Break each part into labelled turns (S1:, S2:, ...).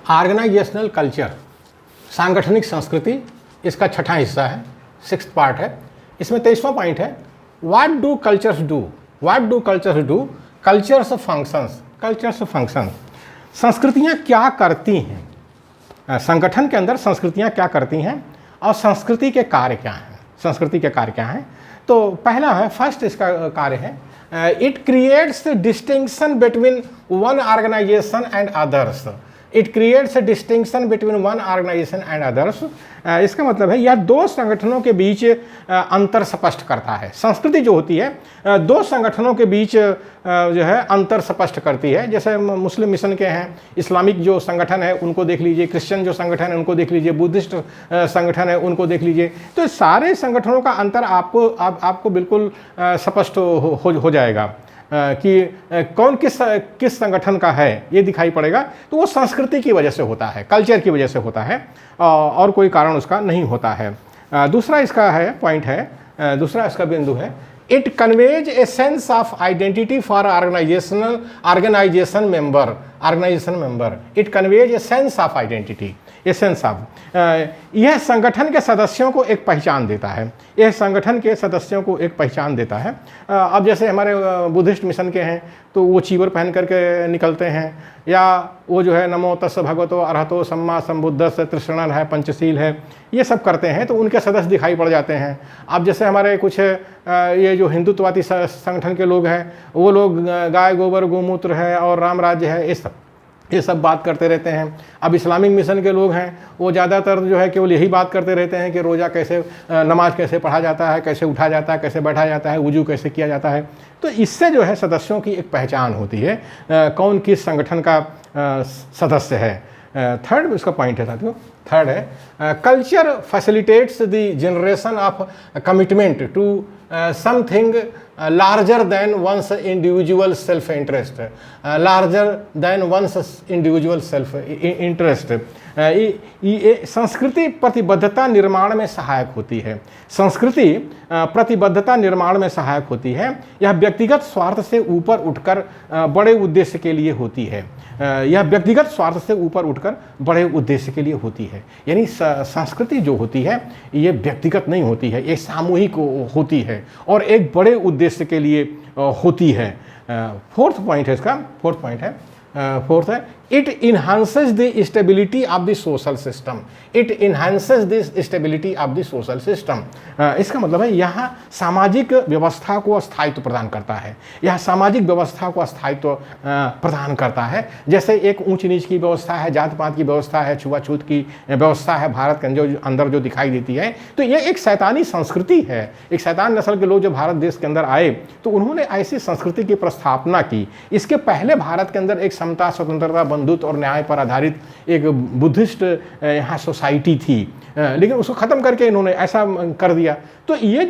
S1: Organisational culture, सांगठनिक संस्कृति, इसका छठा हिस्सा है, 6th पार्ट है। इसमें 23वां पॉइंट है, what do cultures do, what do cultures do, cultures functions, cultures functions, संस्कृतियाँ क्या करती हैं, संगठन के अंदर संस्कृतियाँ क्या करती हैं और संस्कृति के कार्य क्या हैं, संस्कृति के कार्य क्या हैं। तो पहला है, फर्स्ट इसका कार्य है, it creates distinction between one organisation and others, it creates a distinction between one organisation and others. इसका मतलब है यह दो संगठनों के बीच अंतर स्पष्ट करता है। संस्कृति जो होती है दो संगठनों के बीच जो है अंतर स्पष्ट करती है। जैसे मुस्लिम मिशन के हैं, इस्लामिक जो संगठन है उनको देख लीजिए, क्रिश्चियन जो संगठन है उनको देख लीजिए, बुद्धिस्ट संगठन है उनको देख लीजिए। तो सारे संगठनों का अंतर आपको बिल्कुल स्पष्ट हो जाएगा कि कौन किस संगठन का है, ये दिखाई पड़ेगा। तो वो संस्कृति की वजह से होता है, कल्चर की वजह से होता है, और कोई कारण उसका नहीं होता है। दूसरा इसका है पॉइंट है, दूसरा इसका बिंदु है, it conveys a sense of identity for organisation member, it conveys a sense of identity, a sense of, यह संगठन के सदस्यों को एक पहचान देता है, यह संगठन के सदस्यों को एक पहचान देता है। अब जैसे हमारे बुद्धिस्ट मिशन के हैं तो वो चीवर पहन करके निकलते हैं, या वो जो है नमो तस् भगवतो अरहतो सम्मा संबुद्धस्स तृष्णन है, पंचशील है, ये सब करते हैं तो उनके सदस्य दिखाई पड़ जाते हैं। अब जैसे हमारे कुछ ये जो हिंदुत्ववादी संगठन के लोग हैं, वो लोग गाय गोबर गोमूत्र है और राम राज्य है, ये सब बात करते रहते हैं। अब इस्लामिक मिशन के लोग हैं वो ज़्यादातर जो है केवल यही बात करते रहते हैं कि रोज़ा कैसे, नमाज कैसे पढ़ा जाता है, कैसे उठा जाता है, कैसे बैठा जाता है, वुजू कैसे किया जाता है। तो इससे जो है सदस्यों की एक पहचान होती है, कौन किस संगठन का सदस्य है। थर्ड इसका पॉइंट है साथियों, थर्ड है, culture facilitates the generation of commitment to something larger than one's individual self interest, larger than one's individual self interest। ये संस्कृति प्रतिबद्धता निर्माण में सहायक होती है, संस्कृति प्रतिबद्धता निर्माण में सहायक होती है। यह व्यक्तिगत स्वार्थ से ऊपर उठकर बड़े उद्देश्य के लिए होती है, यह व्यक्तिगत स्वार्थ से ऊपर उठकर बड़े उद्देश्य के लिए होती है। यानी संस्कृति जो होती है ये व्यक्तिगत नहीं होती है, ये सामूहिक होती है और एक बड़े उद्देश्य के लिए होती है। फोर्थ पॉइंट है इसका, फोर्थ पॉइंट है, फोर्थ है, it enhances the stability of the social system, it enhances the stability of the social system. इसका मतलब है यह सामाजिक व्यवस्था को स्थायित्व प्रदान करता है, यह सामाजिक व्यवस्था को स्थायित्व प्रदान करता है। जैसे एक ऊंच नीच की व्यवस्था है, जात पात की व्यवस्था है, छुआछूत की व्यवस्था है भारत के अंदर जो दिखाई देती है, तो ये एक शैतानी संस्कृति है। एक शैतान नस्ल के लोग जो भारत देश के अंदर आए तो उन्होंने ऐसी संस्कृति की प्रस्थापना की। इसके पहले भारत के अंदर एक समता, स्वतंत्रता, बंधुत्व और न्याय पर आधारित एक बुद्धिस्ट यहाँ सोसाइटी थी, लेकिन उसको ख़त्म करके इन्होंने ऐसा कर दिया। तो ये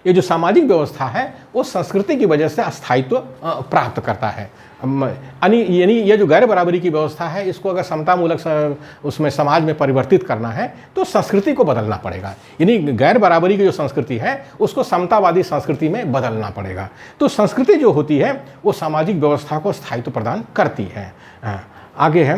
S1: जो सामाजिक व्यवस्था है वो संस्कृति की वजह से अस्थायित्व प्राप्त करता है। यानी ये जो गैर बराबरी की व्यवस्था है इसको अगर समतामूलक उसमें समाज में परिवर्तित करना है तो संस्कृति को बदलना पड़ेगा। यानी गैर बराबरी की जो संस्कृति है उसको समतावादी संस्कृति में बदलना पड़ेगा। तो संस्कृति जो होती है वो सामाजिक व्यवस्था को स्थायित्व प्रदान करती है। आगे है,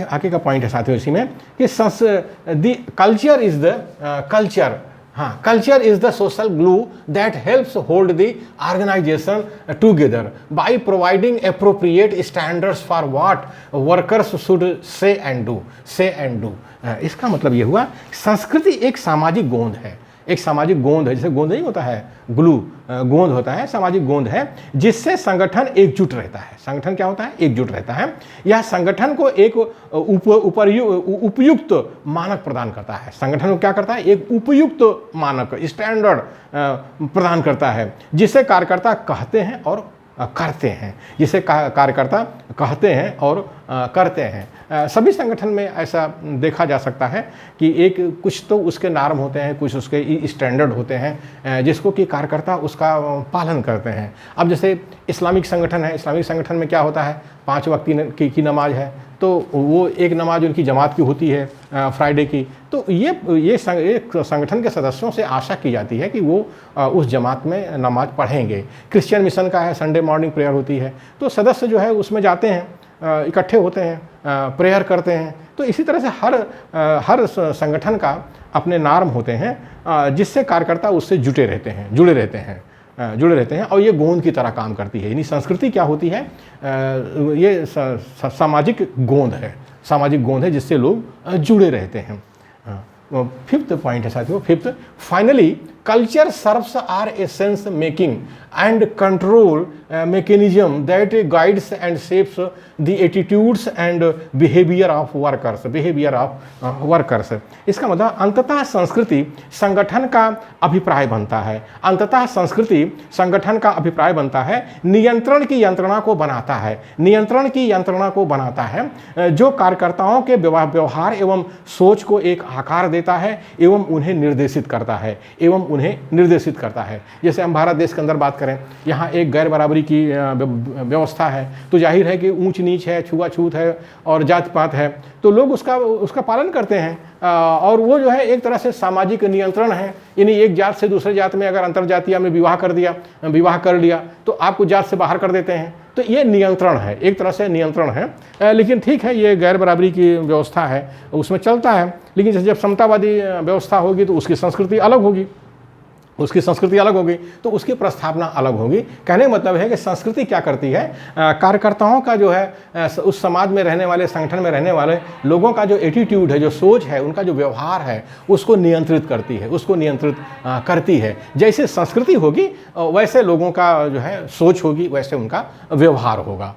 S1: आगे का पॉइंट है साथियों इसी में कि कल्चर इज द कल्चर, हाँ, culture is the social glue that helps hold the organisation together by providing appropriate standards for what workers should say and do. इसका मतलब ये हुआ संस्कृति एक सामाजिक गोंद है, एक सामाजिक गोंद है। जैसे गोंद नहीं होता है, ग्लू गोंद होता है, सामाजिक गोंद है जिससे संगठन एकजुट रहता है। संगठन क्या होता है? एकजुट रहता है। यह संगठन को एक उपयुक्त मानक प्रदान करता है। संगठन को क्या करता है? एक उपयुक्त मानक, स्टैंडर्ड प्रदान करता है जिसे कार्यकर्ता कहते हैं और करते हैं, जिसे कार्यकर्ता कहते हैं और करते हैं। सभी संगठन में ऐसा देखा जा सकता है कि एक कुछ तो उसके नॉर्म होते हैं, कुछ उसके स्टैंडर्ड होते हैं जिसको कि कार्यकर्ता उसका पालन करते हैं। अब जैसे इस्लामिक संगठन है, इस्लामिक संगठन में क्या होता है? 5 वक्त की नमाज है, तो वो एक नमाज उनकी जमात की होती है फ्राइडे की। तो ये संगठन के सदस्यों से आशा की जाती है कि वो उस जमात में नमाज पढ़ेंगे। क्रिश्चियन मिशन का है, संडे मॉर्निंग प्रेयर होती है, तो सदस्य जो है उसमें जाते हैं इकट्ठे होते हैं, प्रेयर करते हैं। तो इसी तरह से हर संगठन का अपने नॉर्म होते हैं जिससे कार्यकर्ता उससे जुड़े रहते हैं और ये गोंद की तरह काम करती है। यानी संस्कृति क्या होती है, ये सामाजिक गोंद है जिससे लोग जुड़े रहते हैं। फिफ्थ पॉइंट है साथियों, fifth, finally culture serves are a sense making and control mechanism that guides and shapes the attitudes and behavior of workers। इसका मतलब अंततः संस्कृति संगठन का अभिप्राय बनता है, नियंत्रण की यंत्रणा को बनाता है, जो कार्यकर्ताओं के व्यवहार एवं सोच को एक आकार देता है एवं उन्हें निर्देशित करता है। जैसे हम भारत देश के अंदर बात करें, यहाँ एक गैर बराबरी की व्यवस्था है, तो जाहिर है कि ऊंच नीच है, छुआछूत है और जात पात है, तो लोग उसका पालन करते हैं और वो जो है एक तरह से सामाजिक नियंत्रण है। यानी एक जात से दूसरे जात में अगर अंतरजातीय में विवाह कर लिया तो आपको जात से बाहर कर देते हैं। तो ये नियंत्रण है, एक तरह से नियंत्रण है। लेकिन ठीक है, ये गैर बराबरी की व्यवस्था है, उसमें चलता है। लेकिन जब समतावादी व्यवस्था होगी तो उसकी संस्कृति अलग होगी, तो उसकी प्रस्थापना अलग होगी। कहने का मतलब है कि संस्कृति क्या करती है, कार्यकर्ताओं का जो है उस समाज में रहने वाले, संगठन में रहने वाले लोगों का जो एटीट्यूड है, जो सोच है, उनका जो व्यवहार है, उसको नियंत्रित करती है। जैसे संस्कृति होगी वैसे लोगों का जो है सोच होगी, वैसे उनका व्यवहार होगा।